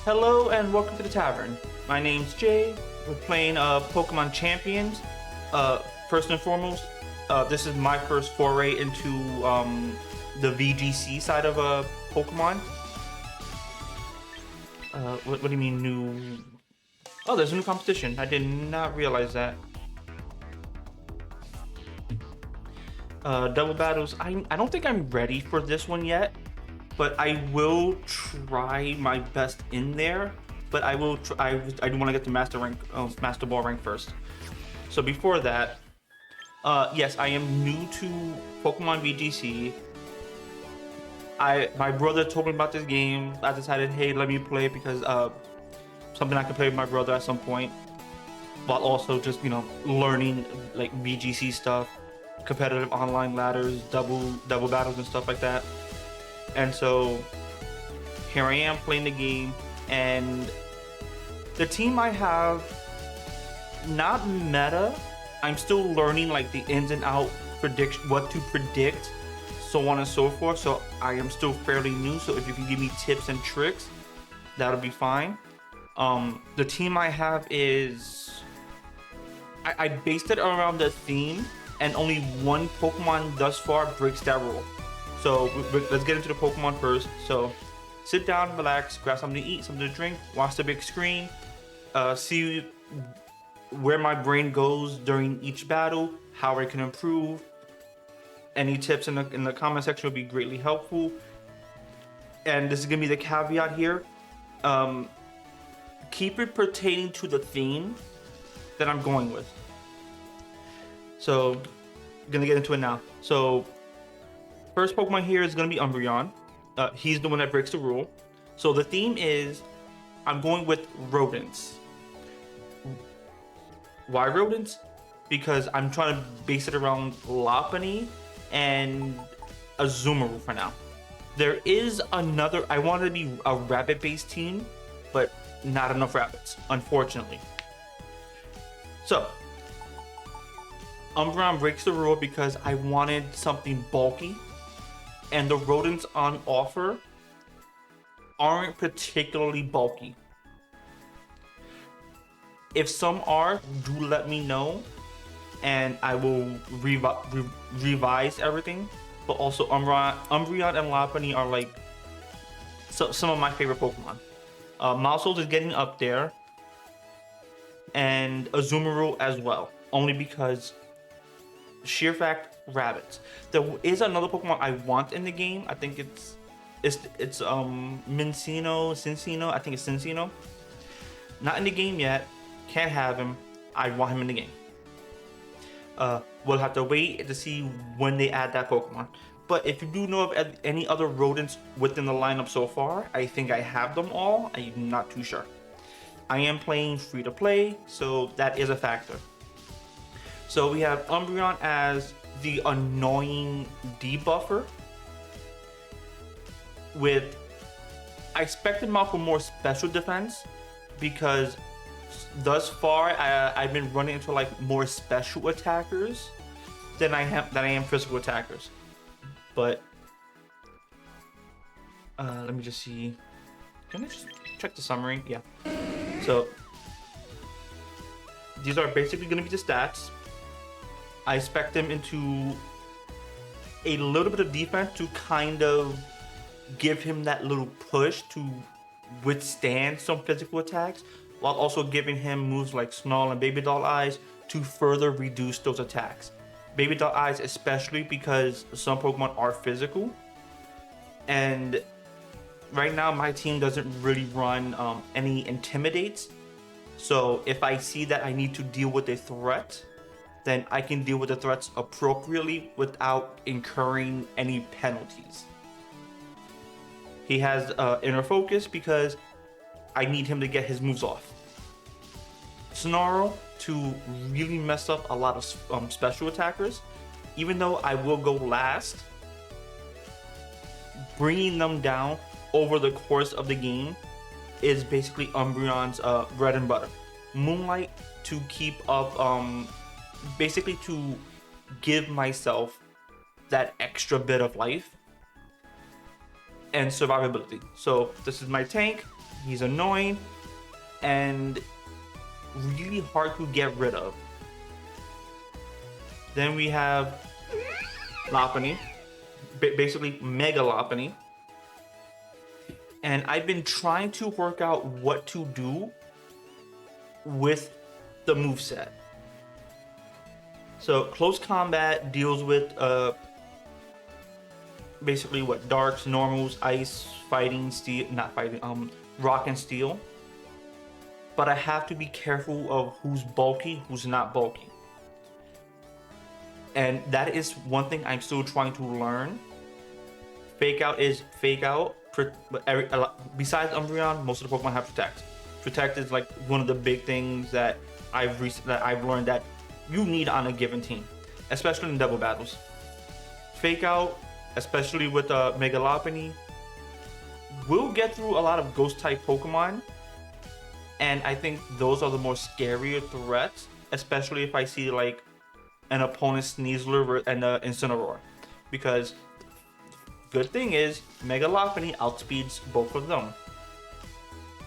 Hello and welcome to the tavern. My name's Jay. We're playing Pokemon Champions. First and foremost, this is my first foray into the VGC side of Pokemon. What do you mean new? Oh, there's a new competition. I did not realize that. Double battles. I don't think I'm ready for this one yet, but I will try my best in there. But I will. I do want to get to Master Ball rank first. So before that, yes, I am new to Pokemon VGC. My brother told me about this game. I decided, hey, let me play because something I could play with my brother at some point, while also just learning like VGC stuff, competitive online ladders, double battles and stuff like that. And so here I am playing the game, and the team I have, not meta. I'm still learning like the ins and out prediction, what to predict, so on and so forth. So I am still fairly new. So if you can give me tips and tricks, that'll be fine. The team I have is I based it around the theme, and only one Pokemon thus far breaks that rule. So let's get into the Pokemon first. So sit down, relax, grab something to eat, something to drink, watch the big screen, see where my brain goes during each battle, how I can improve. Any tips in the comment section would be greatly helpful. And this is gonna be the caveat here. Keep it pertaining to the theme that I'm going with. So, I'm gonna get into it now. So, first Pokemon here is gonna be Umbreon. He's the one that breaks the rule. So the theme is, I'm going with rodents. Why rodents? Because I'm trying to base it around Lopunny and Azumarill for now. There is another, I wanted to be a rabbit-based team, but not enough rabbits, unfortunately. So, Umbreon breaks the rule because I wanted something bulky, and the rodents on offer aren't particularly bulky. If some are, do let me know, and I will revise everything. But also Umbreon and Lopunny are like some of my favorite Pokemon. Mousehold is getting up there, and Azumarill as well, only because sheer fact, rabbits. There is another Pokemon I want in the game. I think it's Cincino. I think it's Cincino. Not in the game yet. Can't have him. I want him in the game. We'll have to wait to see when they add that Pokemon. But if you do know of any other rodents within the lineup so far, I think I have them all. I'm not too sure. I am playing free to play, so that is a factor. So we have Umbreon as the annoying debuffer. I expected him out for more special defense, because thus far I've been running into like more special attackers than I am physical attackers. But let me just see. Can I just check the summary? Yeah. So these are basically going to be the stats. I expect them into a little bit of defense to kind of give him that little push to withstand some physical attacks, while also giving him moves like Snarl and Baby Doll Eyes to further reduce those attacks. Baby Doll Eyes especially because some Pokemon are physical, and right now my team doesn't really run any Intimidates. So if I see that I need to deal with a threat, then I can deal with the threats appropriately without incurring any penalties. He has Inner Focus because I need him to get his moves off. Snarl to really mess up a lot of special attackers. Even though I will go last, bringing them down over the course of the game is basically Umbreon's bread and butter. Moonlight to keep up, basically to give myself that extra bit of life and survivability. So this is my tank. He's annoying and really hard to get rid of. Then we have Lopunny, basically Mega Lopunny. And I've been trying to work out what to do with the moveset. So close combat deals with basically what? Darks, normals, ice, fighting, steel, not fighting, rock and steel. But I have to be careful of who's bulky, who's not bulky. And that is one thing I'm still trying to learn. Fake out is fake out. Besides Umbreon, most of the Pokemon have Protect. Protect is like one of the big things that I've learned that you need on a given team, especially in double battles. Fake out, especially with Mega Lopunny, will get through a lot of Ghost type Pokemon, and I think those are the more scarier threats, especially if I see like an opponent Sneasler and Incineroar, because good thing is Mega Lopunny outspeeds both of them,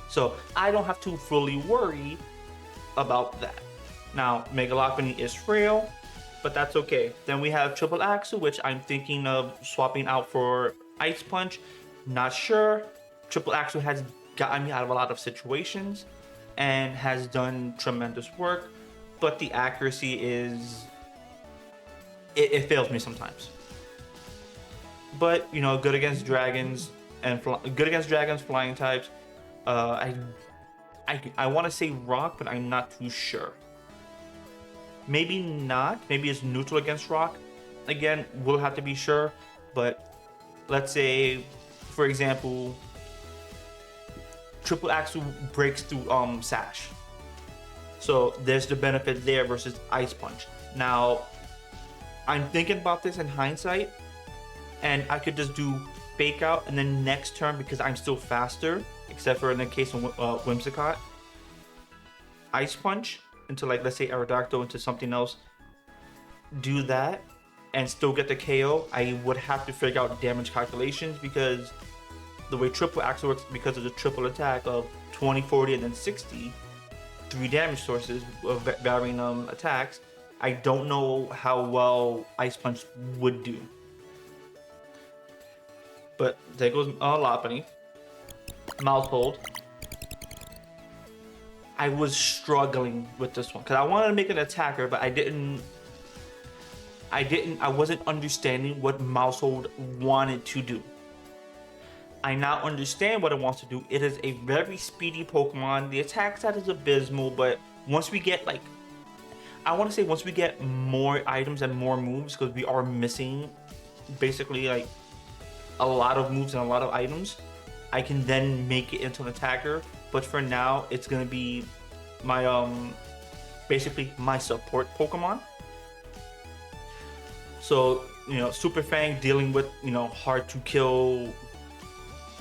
so I don't have to fully worry about that. Now Mega Lopunny is frail, but that's okay. Then we have Triple Axle, which I'm thinking of swapping out for Ice Punch. Not sure. Triple Axle has gotten me out of a lot of situations and has done tremendous work, but the accuracy is it fails me sometimes. But you know, good against dragons and flying types. I want to say rock, but I'm not too sure. Maybe not. Maybe it's neutral against rock. Again, we'll have to be sure. But let's say, for example, Triple Axle breaks through Sash. So there's the benefit there versus Ice Punch. Now, I'm thinking about this in hindsight, and I could just do Fake Out, and then next turn, because I'm still faster, except for in the case of Whimsicott, Ice Punch into, like, let's say Aerodactyl into something else, do that and still get the KO. I would have to figure out damage calculations, because the way Triple Axle works, because of the triple attack of 20, 40, and then 60, 3 damage sources of varying attacks, I don't know how well Ice Punch would do. But there goes Lopunny. Mouthhold. I was struggling with this one because I wanted to make an attacker, but I wasn't understanding what Mousehold wanted to do. I now understand what it wants to do. It is a very speedy Pokemon. The attack stat is abysmal, but once we get, like, I want to say once we get more items and more moves, because we are missing basically like a lot of moves and a lot of items, I can then make it into an attacker. But for now, it's gonna be my basically my support Pokemon. So, you know, Super Fang dealing with, you know, hard to kill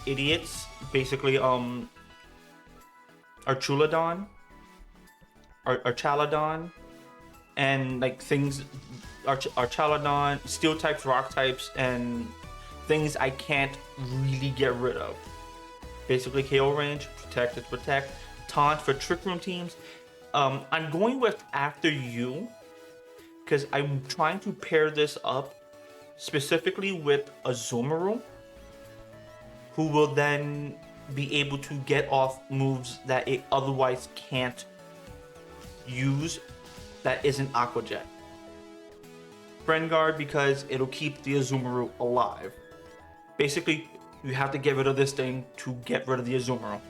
idiots, basically Archuladon, Archaladon, and like things, Archaladon, steel types, rock types, and things I can't really get rid of. Basically KO range, protect, taunt for Trick Room teams. I'm going with After You because I'm trying to pair this up specifically with Azumarill, who will then be able to get off moves that it otherwise can't use that isn't Aqua Jet. Friend Guard because it'll keep the Azumarill alive. Basically, you have to get rid of this thing to get rid of the Azumarill.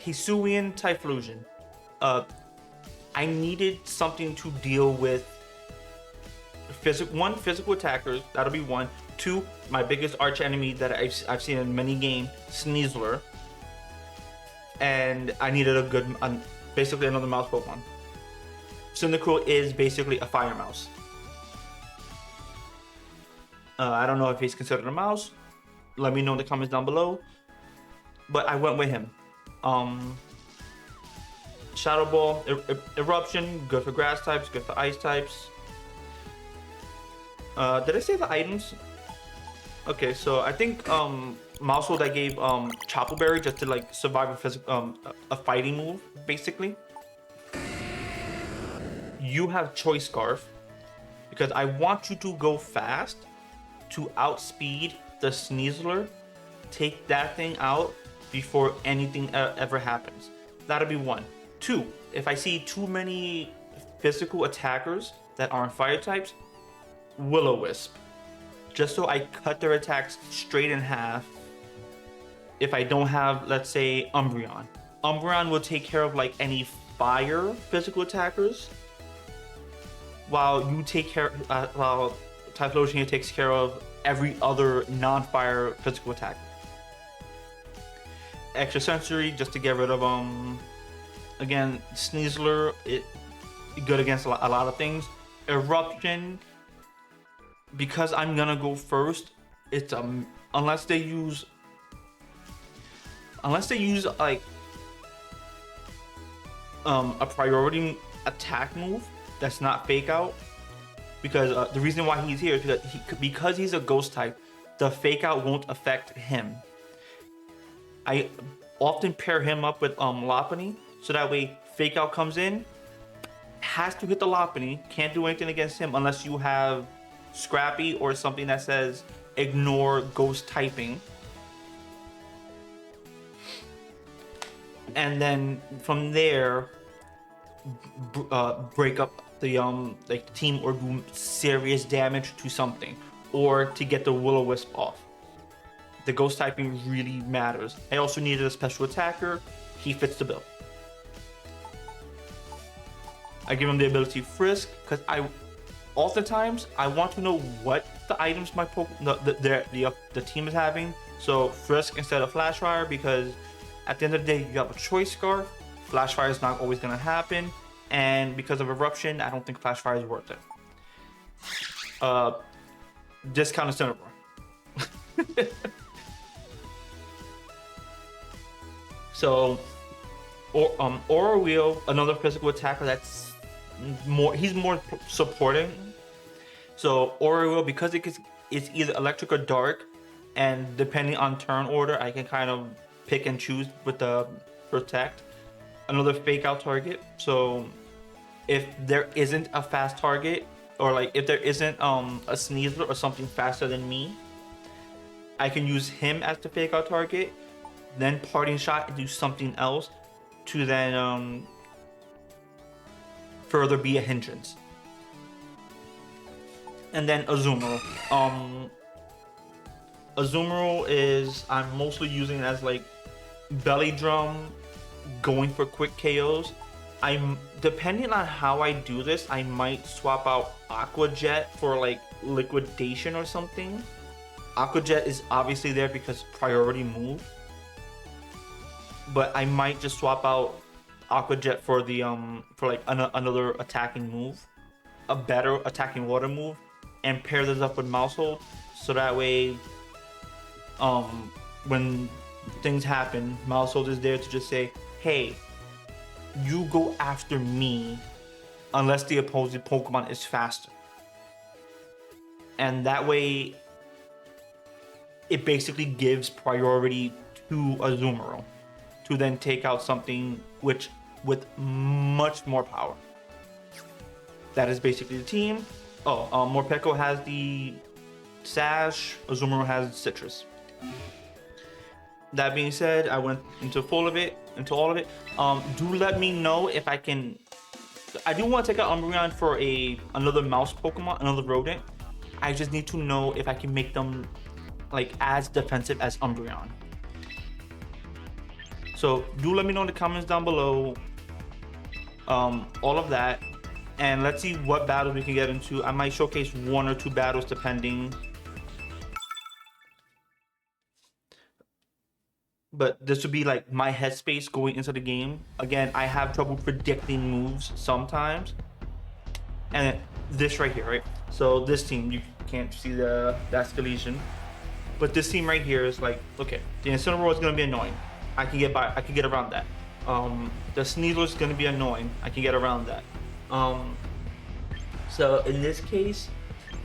Hisuian Typhlosion. I needed something to deal with physical attackers. That'll be one. 2, my biggest arch enemy that I've seen in many games, Sneasler. And I needed a good, basically another mouse Pokemon. Cyndaquil is basically a fire mouse. I don't know if he's considered a mouse. Let me know in the comments down below. But I went with him. Shadow Ball, Eruption, good for grass types, good for ice types. Did I say the items? Okay, so I think Mousehold I gave Choppleberry just to like survive a physical a fighting move, basically. You have Choice Scarf because I want you to go fast to outspeed the Sneasler. Take that thing out before anything ever happens. That'll be one. Two, if I see too many physical attackers that aren't fire types, Will-O-Wisp. Just so I cut their attacks straight in half. If I don't have, let's say, Umbreon. Umbreon will take care of like any fire physical attackers, while you take care, while Typhlosion takes care of every other non-fire physical attack. Extra sensory just to get rid of again, Sneasler, it good against a lot of things. Eruption, because I'm gonna go first, it's unless they use like a priority attack move that's not fake out, because the reason why he's here is because he's a ghost type, the fake out won't affect him. I often pair him up with Lopunny, so that way fake out comes in, has to hit the Lopunny, can't do anything against him unless you have Scrappy or something that says ignore ghost typing. And then from there, break up the like team or do serious damage to something, or to get the Will-O-Wisp off. The ghost typing really matters. I also needed a special attacker. He fits the bill. I give him the ability Frisk because oftentimes I want to know what the items my the team is having. So Frisk instead of Flash Fire, because at the end of the day you have a Choice Scarf. Flash Fire is not always gonna happen, and because of Eruption, I don't think Flash Fire is worth it. Discounted Cinnabar. So, Aura Wheel, another physical attacker that's he's more supporting. So Aura Wheel, because it's either electric or dark, and depending on turn order, I can kind of pick and choose with the protect. Another fake out target. So if there isn't a fast target, or like if there isn't a Sneasler or something faster than me, I can use him as the fake out target, then Parting Shot and do something else to then further be a hindrance. And then Azumarill. Azumarill is, I'm mostly using it as like belly drum, going for quick KOs. I'm depending on how I do this, I might swap out Aqua Jet for like liquidation or something. Aqua Jet is obviously there because priority move, but I might just swap out Aqua Jet for the for like another attacking move, a better attacking water move, and pair this up with Mousehold, so that way when things happen, Mousehold is there to just say, hey, you go after me unless the opposing Pokemon is faster. And that way it basically gives priority to Azumarill to then take out something with much more power. That is basically the team. Morpeko has the Sash, Azumarill has Citrus. That being said, I went into all of it. Do let me know if I can. I do want to take out Umbreon for another mouse Pokemon, another rodent. I just need to know if I can make them like as defensive as Umbreon. So do let me know in the comments down below. All of that, and let's see what battles we can get into. I might showcase 1 or 2 battles depending. But this would be like my headspace going into the game. Again, I have trouble predicting moves sometimes. And this right here, right? So this team, you can't see the escalation. But this team right here is like, okay, the Incineroar is gonna be annoying. I can get around that. The Sneasler is gonna be annoying. I can get around that. So in this case,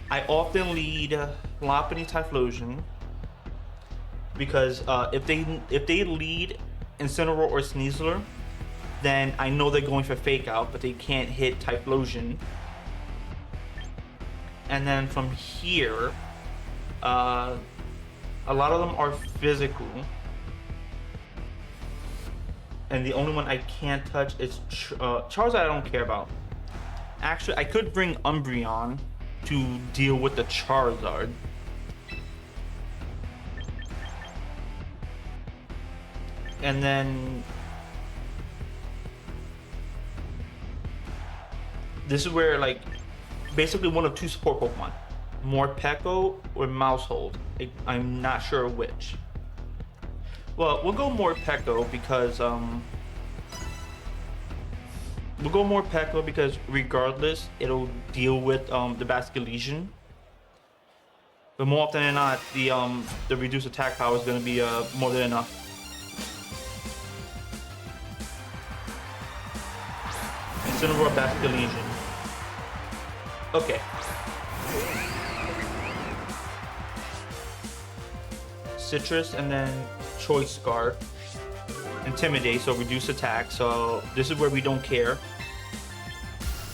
I often lead Lopunny Typhlosion, because if they lead Incineroar or Sneasler, then I know they're going for Fake Out, but they can't hit Typhlosion. And then from here, a lot of them are physical. And the only one I can't touch is Charizard. I don't care about. Actually, I could bring Umbreon to deal with the Charizard. And then this is where, like, basically one of two support Pokemon, Morpeko or Mousehold. I'm not sure which. Well, we'll go Morpeko because regardless it'll deal with the Basculegion. But more often than not, the reduced attack power is going to be more than enough. Incineroar, Basculegion. Okay. Citrus and then Choice Scarf. Intimidate, so reduce attack. So this is where we don't care.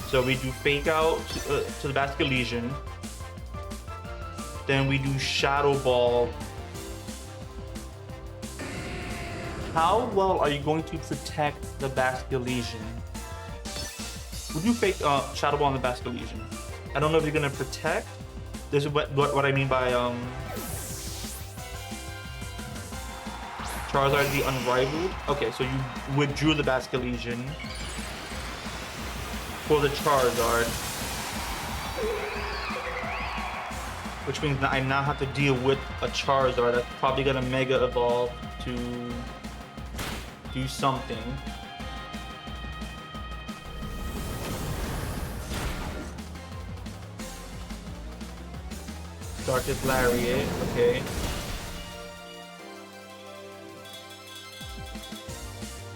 So we do Fake Out to the Basculegion. Then we do Shadow Ball. How well are you going to protect the Basculegion? Would you fake Shadow Ball on the Basculegion? I don't know if you're gonna protect. This is what I mean by Charizard the Unrivaled. Okay, so you withdrew the Basculegion for the Charizard, which means that I now have to deal with a Charizard that's probably gonna Mega Evolve to do something. Darkest Lariat, okay.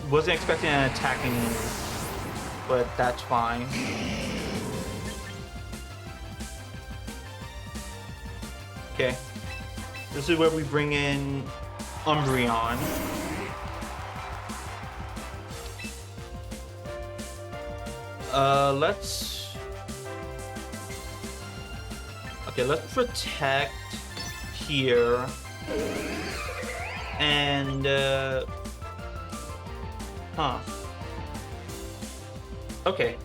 Wasn't expecting an attacking move, but that's fine. Okay. This is where we bring in Umbreon. Let's protect here. And okay.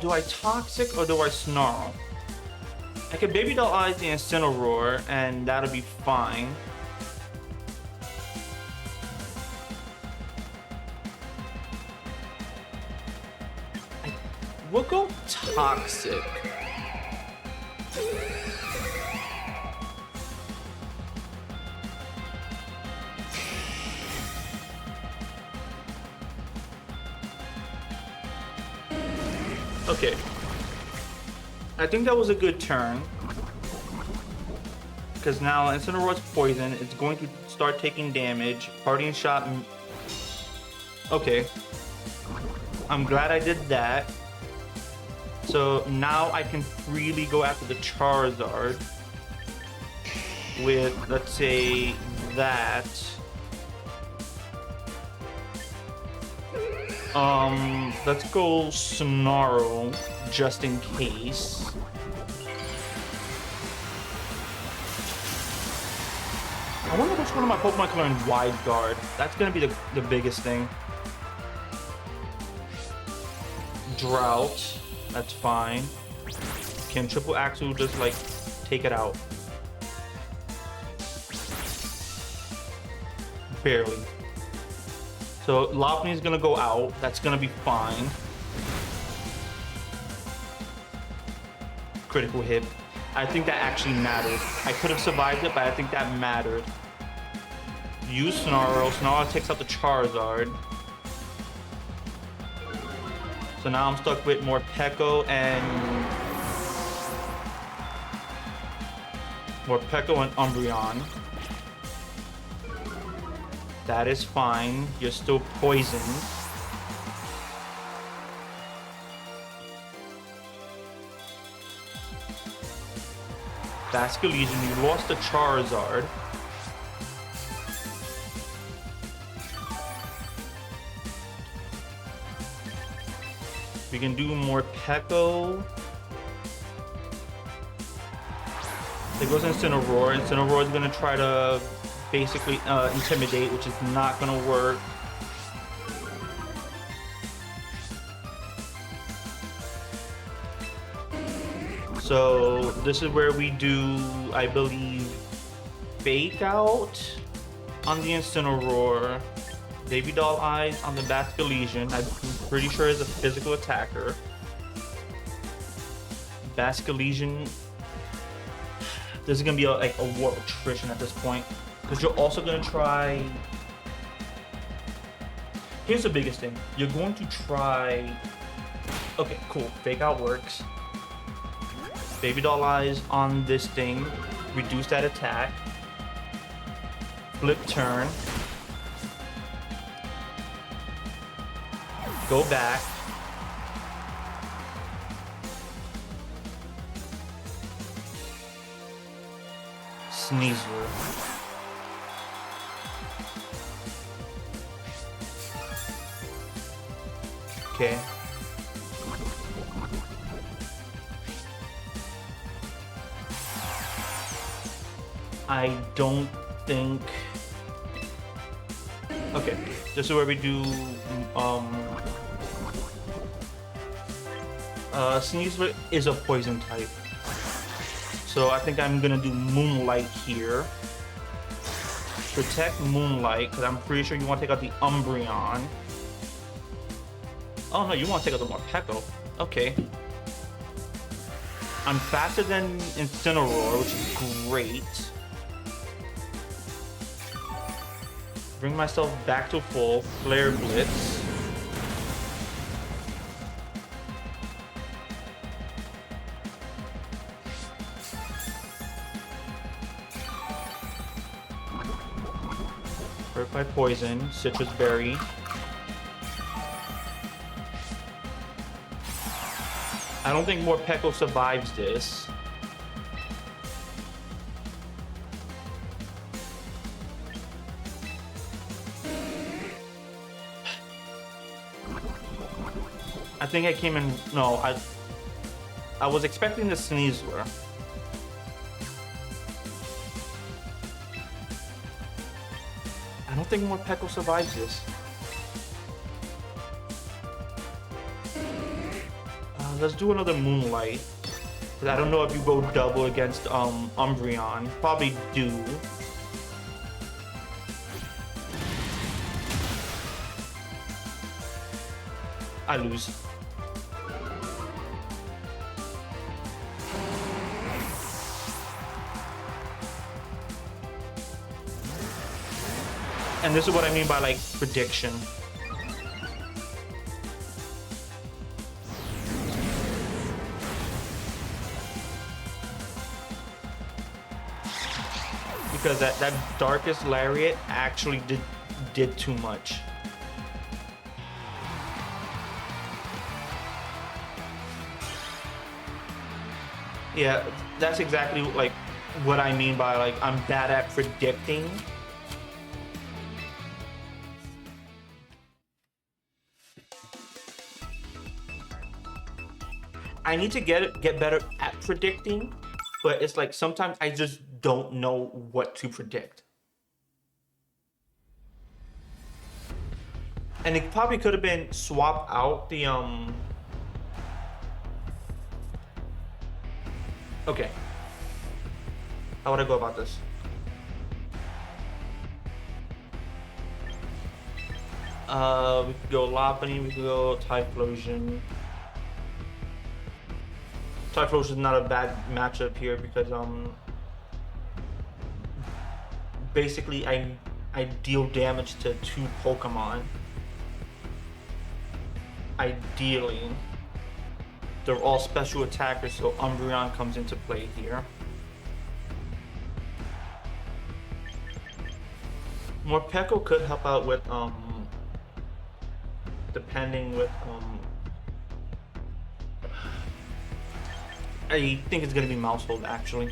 Do I Toxic or do I Snarl? I can Baby Doll Eyes the Incineroar and that'll be fine. We'll go Toxic. Okay. I think that was a good turn. Because now Incineroar's poison. It's going to start taking damage. Parting Shot. Okay. I'm glad I did that. So now I can freely go after the Charizard with, let's say, that. Let's go Snarl just in case. I wonder which one of my Pokemon can learn Wide Guard. That's gonna be the biggest thing. Drought. That's fine. Can Triple Axle just like take it out? Barely. So Lopunny is gonna go out. That's gonna be fine. Critical hit. I think that actually mattered. I could have survived it, but I think that mattered. Use Snarl. Snarl takes out the Charizard. So now I'm stuck with Morpeko and Umbreon. That is fine. You're still poisoned. Basculegion, you lost the Charizard. We can do more Peko. It goes Incineroar. Incineroar is gonna try to basically intimidate, which is not gonna work. So this is where we do, I believe, Fake Out on the Incineroar, Baby Doll Eyes on the Basculegion. I'm pretty sure is a physical attacker. Basculegion. This is gonna be like a war of attrition at this point, because you're also gonna try. Here's the biggest thing: you're going to try. Okay, cool. Fake Out works. Baby Doll Eyes on this thing, reduce that attack. Flip turn. Go back. Sneasler. Okay. I don't think. Okay, this is where we do Sneasler is a poison type. So I think I'm gonna do Moonlight here. Protect Moonlight, because I'm pretty sure you want to take out the Umbreon. Oh no, you want to take out the Morpeko. Okay. I'm faster than Incineroar, which is great. Bring myself back to full. Flare Blitz. Hurt by poison. Citrus Berry. I don't think Morpeko survives this. I think I came in. No, I was expecting the Sneasler. I don't think Morpeko survives this. Let's do another Moonlight. But I don't know if you go double against Umbreon. Probably do. I lose. And this is what I mean by like prediction. Because that Darkest Lariat actually did too much. Yeah, that's exactly like what I mean by like I'm bad at predicting. I need to get better at predicting, but it's like sometimes I just don't know what to predict. And it probably could have been swap out the Okay. How would I go about this? We could go Lopunny, we could go Typhlosion. Typhlosion is not a bad matchup here because basically I deal damage to 2 Pokemon. Ideally. They're all special attackers, so Umbreon comes into play here. Morpeko could help out with depending with I think it's gonna be Mousehold actually.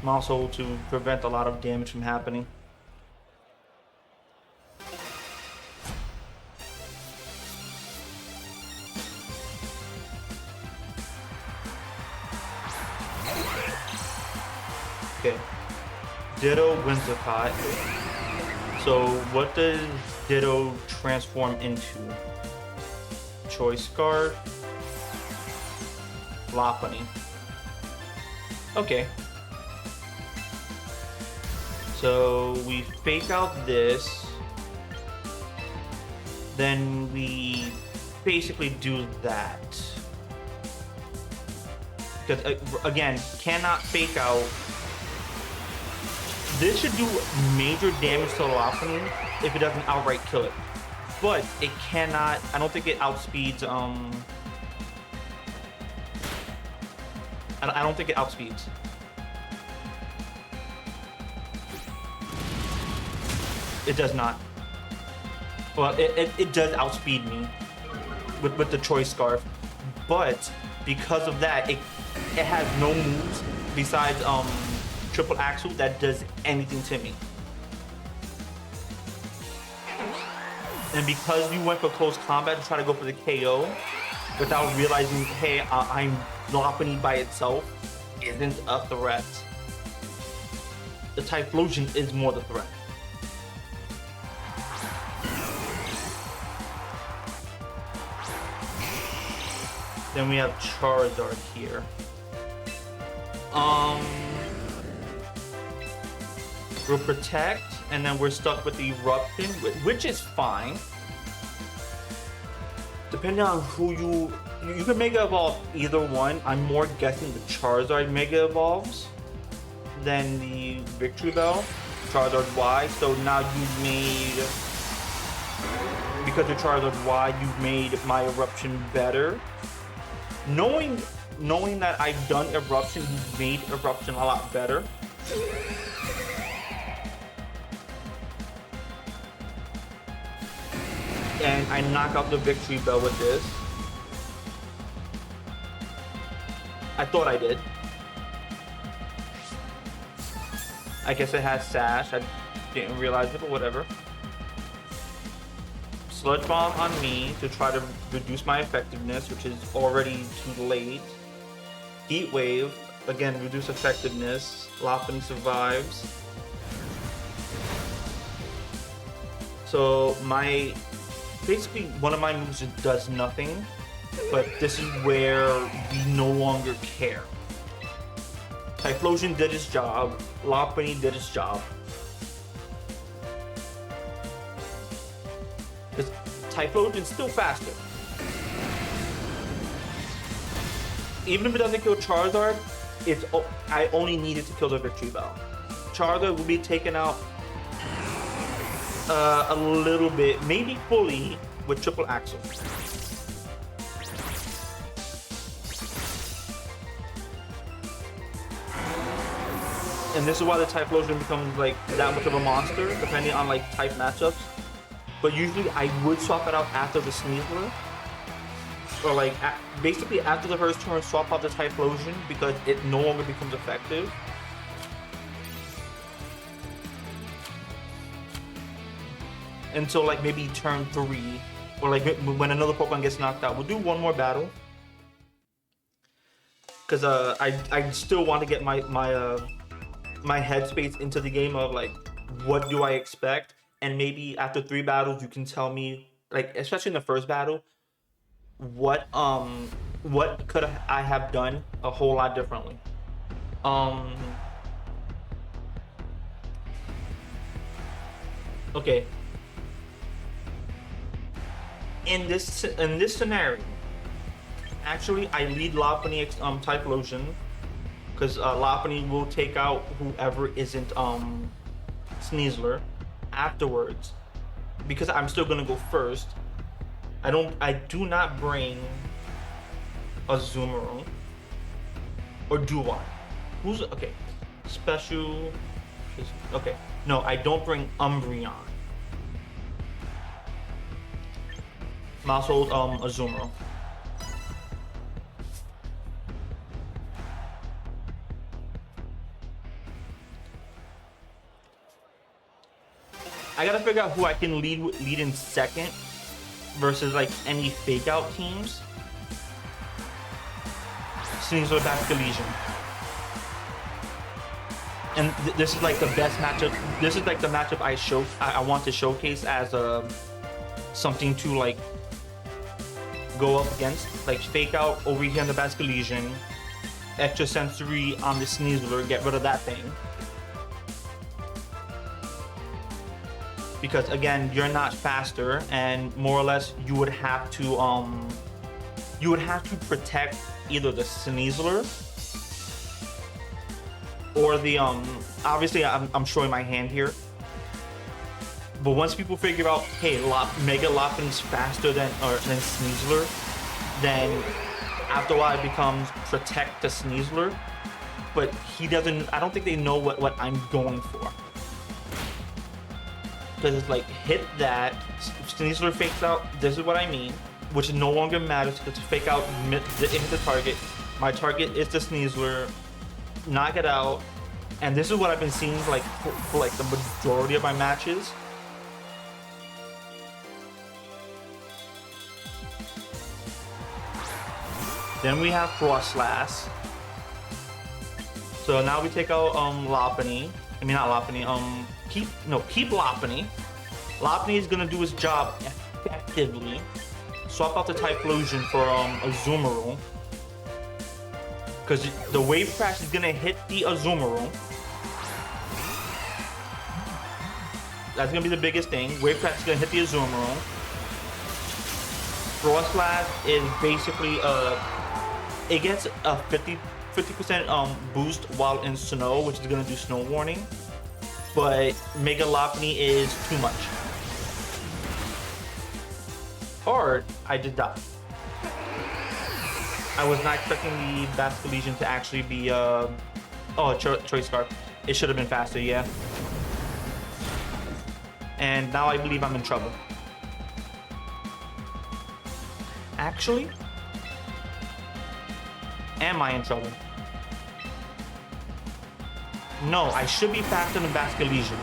And also to prevent a lot of damage from happening. Okay. Ditto Whimsicott. So what does Ditto transform into? Choice Scarf. Lopunny. Okay. So we fake out this. Then we basically do that. Because again, cannot fake out. This should do major damage to Lopunny if it doesn't outright kill it. But it cannot, I don't think it outspeeds, I don't think it outspeeds. It does not. Well, it does outspeed me with the Choice Scarf. But because of that, it has no moves besides, Triple Axle that does anything to me. And because you went for close combat to try to go for the KO without realizing, hey, I'm Lopunny by itself isn't a threat. The Typhlosion is more the threat. Then we have Charizard here. We'll protect, and then we're stuck with the Eruption, which is fine. Depending on who you can Mega Evolve either one. I'm more guessing the Charizard Mega Evolves than the Victory Bell, Charizard Y. So now you've made, because of Charizard Y, you've made my Eruption better. Knowing that I've done Eruption, you've made Eruption a lot better. And I knock out the Victory Bell with this. I thought I did. I guess it has Sash. I didn't realize it, but whatever. Sludge Bomb on me to try to reduce my effectiveness, which is already too late. Heat Wave, again, reduce effectiveness. Lopunny survives. So basically one of my moves just does nothing, but this is where we no longer care. Typhlosion did its job, Lopunny did its job. This Typhlosion's still faster. Even if it doesn't kill Charizard, I only needed to kill the Victory Bell. Charizard will be taken out a little bit, maybe fully, with Triple Axle. And this is why the Typhlosion becomes like that much of a monster, depending on like type matchups. But usually I would swap it out after the Sneasler. Or like, basically after the first turn, swap out the Typhlosion because it no longer becomes effective. Until like maybe turn 3, or like when another Pokemon gets knocked out. We'll do one more battle, because I still want to get my headspace into the game of like, what do I expect, and maybe after 3 battles you can tell me, like especially in the first battle, what could I have done a whole lot differently. Okay. In this scenario, actually, I lead Lopunny Typhlosion, because Lopunny will take out whoever isn't Sneasler afterwards, because I'm still gonna go first. I do not bring Azumarill, or do I? Who's okay? Special. Okay, no, I don't bring Umbreon. Mousehold Azumarill. I gotta figure out who I can lead in second versus like any fake out teams. Sneasler Basket Legion. And this is like the best matchup. This is like the matchup I want to showcase as something to like go up against. Like fake out over here on the Basket Legion, extra sensory on the Sneasler. Get rid of that thing. Because again, you're not faster, and more or less you would have to protect either the Sneasler or the obviously I'm showing my hand here, but once people figure out, hey, Mega Lopunny's faster than Sneasler, then after a while it becomes protect the Sneasler, but I don't think they know what I'm going for. Because it's like, hit that, Sneasler fakes out, this is what I mean, which no longer matters because fake out, hit the target. My target is the Sneasler, knock it out, and this is what I've been seeing like for like the majority of my matches. Then we have Frost Slash. So now we take out Lopunny. I mean not Lopunny, keep Lopunny. Lopunny is gonna do his job effectively. Swap out the Typhlosion for Azumarill. Because the Wave Crash is gonna hit the Azumarill. That's gonna be the biggest thing. Wave Crash is gonna hit the Azumarill. Frost Slash is basically it gets a 50% boost while in snow, which is gonna do Snow Warning. But Mega Lopunny is too much. Or I just died. I was not expecting the Basket Legion to actually be Choice Scarf. It should have been faster, yeah. And now I believe I'm in trouble. Actually, am I in trouble? No, I should be faster than Basket Legion.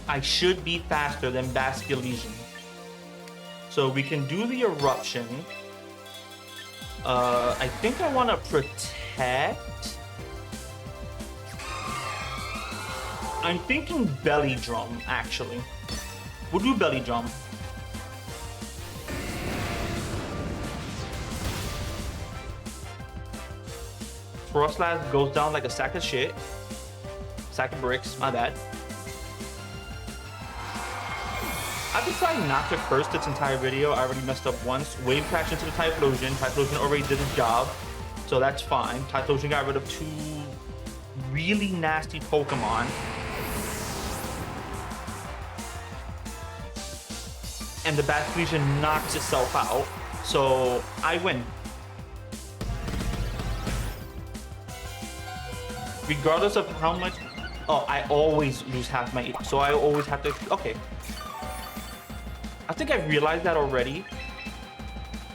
I should be faster than Basket Legion. So we can do the Eruption. I think I want to protect. I'm thinking Belly Drum, actually. We'll do Belly Drum. Frost Slash goes down like a sack of shit. Sack of bricks, my bad. I've been trying not to curse this entire video. I already messed up once. Wave Crash into the Typhlosion. Typhlosion already did its job, so that's fine. Typhlosion got rid of two really nasty Pokemon. And the Basket Legion knocks itself out, so I win. Regardless of how much... Oh, I always lose half my... So I always have to... Okay. I think I realized that already.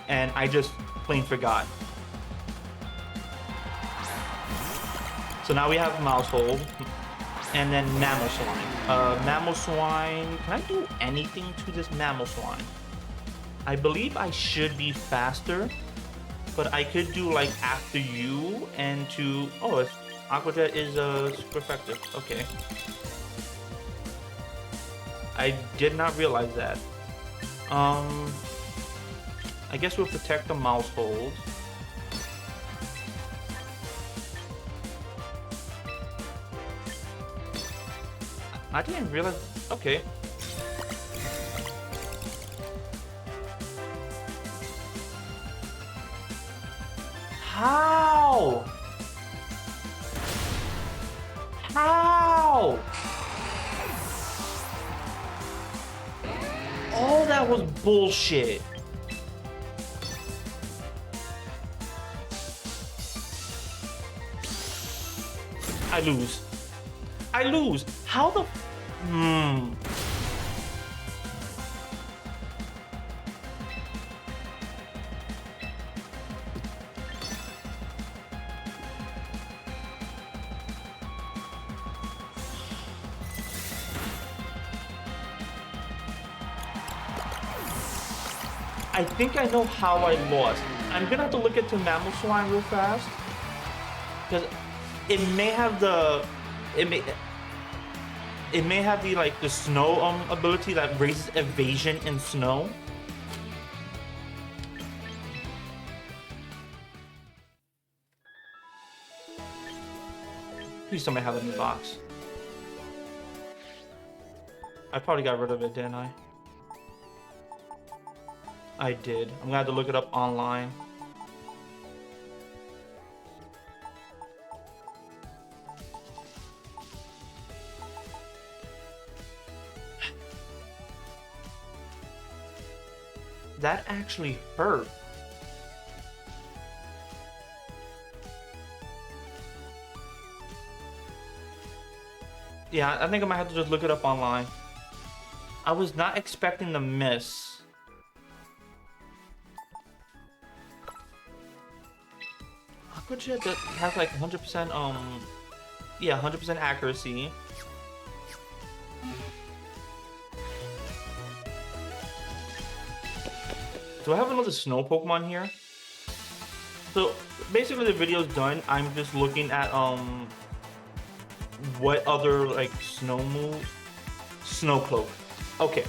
And I just plain forgot. So now we have Mousehold. And then Mamoswine. Mamoswine... Can I do anything to this Mamoswine? I believe I should be faster. But I could do like after you and to... Oh, it's... Aqua Jet is super effective. Okay. I did not realize that. I guess we'll protect the Mousehold. I didn't realize. Okay. How? How? Oh, that was bullshit. I lose. I lose. How the... I think I know how I lost. I'm gonna have to look into Mammal Swine real fast. Because it may have the... It may have the, like, the snow ability that raises evasion in snow. Please tell me I have it in the box. I probably got rid of it, didn't I? I did. I'm gonna have to look it up online. That actually hurt. Yeah, I think I might have to just look it up online. I was not expecting the miss. Aqua-Jet that has like 100% yeah, 100% accuracy. Do I have another snow Pokemon here? So basically the video's done. I'm just looking at what other like snow moves. Snow Cloak. Okay.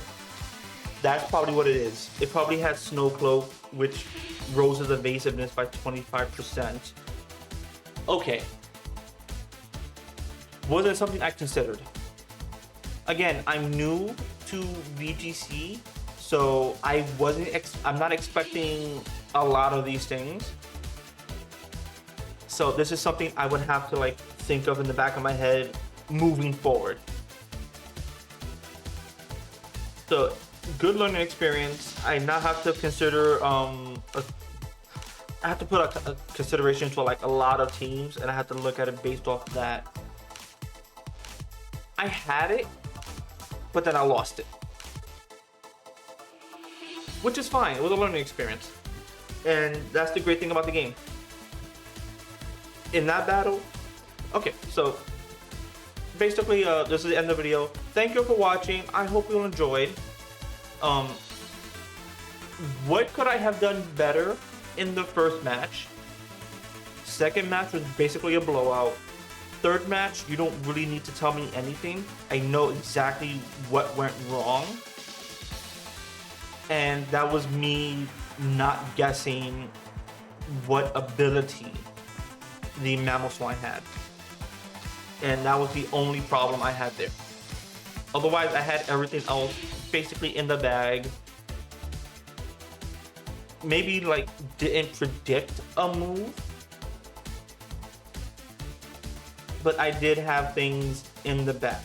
That's probably what it is. It probably has Snow Cloak, which raises evasiveness by 25%. Okay. Wasn't something I considered. Again, I'm new to VGC, so I'm not expecting a lot of these things. So this is something I would have to like think of in the back of my head moving forward. So good learning experience. I now have to consider I have to put a consideration to like a lot of teams, and I have to look at it based off that. I had it, but then I lost it, which is fine. It was a learning experience, and that's the great thing about the game. In that battle, okay, so basically this is the end of the video. Thank you for watching. I hope you enjoyed. What could I have done better in the first match? Second match was basically a blowout. Third match, you don't really need to tell me anything. I know exactly what went wrong. And that was me not guessing what ability the Mammal Swine had. And that was the only problem I had there. Otherwise, I had everything else basically in the bag. Maybe like didn't predict a move, but I did have things in the bag.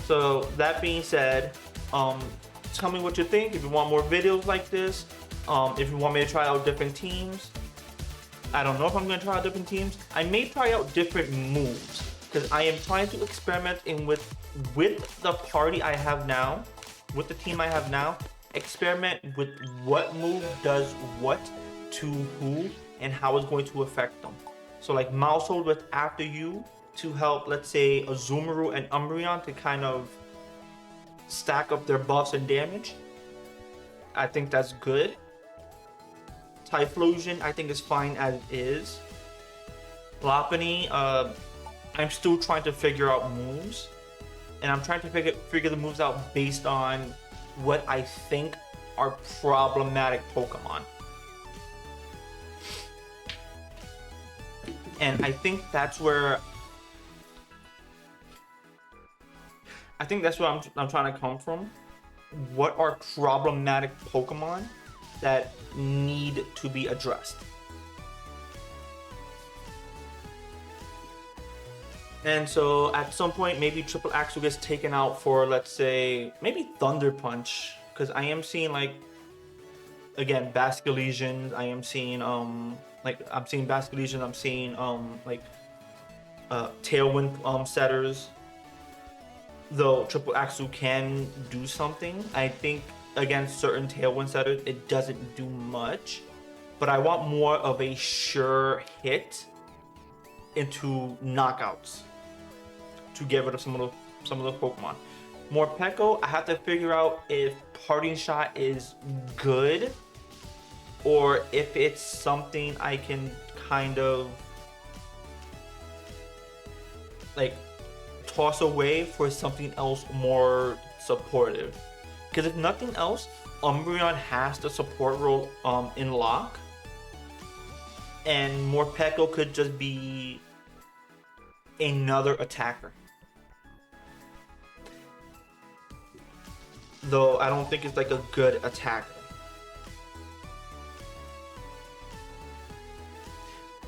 So that being said, tell me what you think. If you want more videos like this, if you want me to try out different teams. I don't know if I'm going to try out different teams. I may try out different moves, because I am trying to experiment with the party I have now, with the team I have now, experiment with what move does what to who and how it's going to affect them. So like Mousehold with After You to help, let's say, Azumarill and Umbreon to kind of stack up their buffs and damage. I think that's good. Typhlosion, I think is fine as it is. Lopunny, I'm still trying to figure out moves, and I'm trying to figure the moves out based on what I think are problematic Pokemon. And I think that's where I'm trying to come from. What are problematic Pokemon that need to be addressed? And so at some point, maybe Triple Axle gets taken out for, let's say, maybe Thunder Punch, because I am seeing, like, again, Basculegion. I am seeing I'm seeing Basculegion. I'm seeing Tailwind setters. Though Triple Axle can do something, I think against certain Tailwind setters it doesn't do much. But I want more of a sure hit into knockouts to get rid of some of the Pokemon. Morpeko, I have to figure out if parting shot is good or if it's something I can kind of like toss away for something else more supportive. Because if nothing else, Umbreon has the support role in lock, and Morpeko could just be another attacker. Though I don't think it's like a good attacker.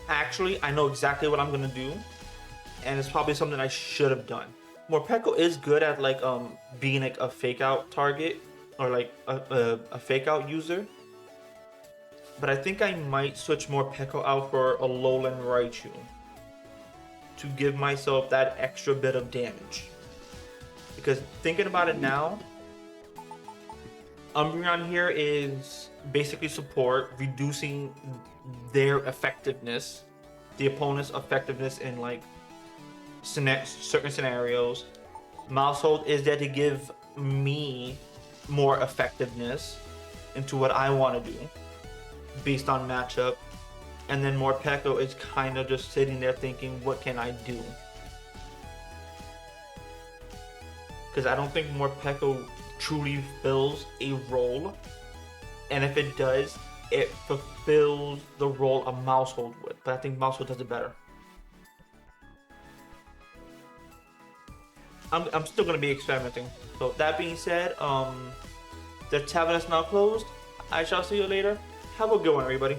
Actually, I know exactly what I'm gonna do, and it's probably something I should have done. Morpeko is good at like being like a fake out target or like a fake out user, but I think I might switch Morpeko out for a Lowland Raichu to give myself that extra bit of damage. Because thinking about it now, Umbreon here is basically support, reducing their effectiveness, the opponent's effectiveness in like certain scenarios. Mousehold is there to give me more effectiveness into what I want to do based on matchup. And then Morpeko is kind of just sitting there thinking, what can I do? Because I don't think Morpeko truly fills a role, and if it does, it fulfills the role a Mousehold would, but I think Mousehold does it better. I'm still going to be experimenting. So that being said, the tavern is now closed. I shall see you later. Have a good one, everybody.